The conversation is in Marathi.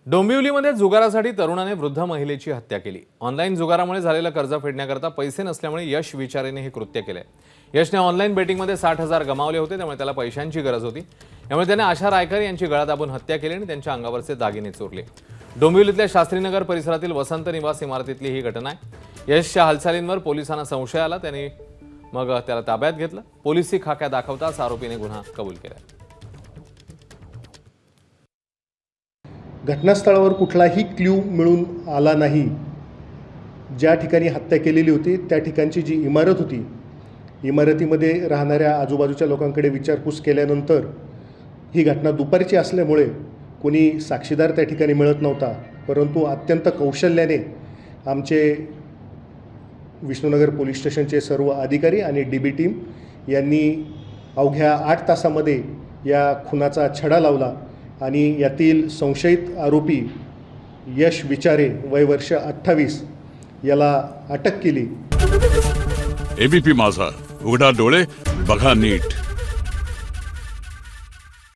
डोंबिवलीमध्ये जुगारासाठी तरुणाने वृद्ध महिलेची हत्या केली। ऑनलाईन जुगारामुळे झालेलं कर्ज फेडण्याकरता पैसे नसल्यामुळे यश विचारेने हे कृत्य केले। यशने ऑनलाईन बेटिंगमध्ये 60,000 गमावले होते, त्यामुळे त्याला पैशांची गरज होती। त्यामुळे त्याने आशा रायकर यांची गळा दाबून हत्या केली आणि त्यांच्या अंगावरचे दागिने चोरले। डोंबिवलीतल्या शास्त्रीनगर परिसरातील वसंत निवास इमारतीतली ही घटना आहे। यशच्या हालचालींवर पोलिसांना संशय आला, त्यांनी मग त्याला ताब्यात घेतलं। पोलिसी खाक्या दाखवताच आरोपीने गुन्हा कबूल केला। घटनास्थळावर कुठलाही क्ल्यू मिळून आला नाही। ज्या ठिकाणी हत्या केलेली होती त्या ठिकाणची जी इमारत होती, इमारतीमध्ये राहणाऱ्या आजूबाजूच्या लोकांकडे विचारपूस केल्यानंतर ही घटना दुपारची असल्यामुळे कोणी साक्षीदार त्या ठिकाणी मिळत नव्हता। परंतु अत्यंत कौशल्याने आमचे विष्णुनगर पोलीस स्टेशनचे सर्व अधिकारी आणि DB टीम यांनी अवघ्या 8 तासामध्ये या खुनाचा छडा लावला आणि यातील संशयित आरोपी यश विचारे वय वर्ष 28 याला अटक केली। ABP माझा, उघडा डोळे बघा नीट।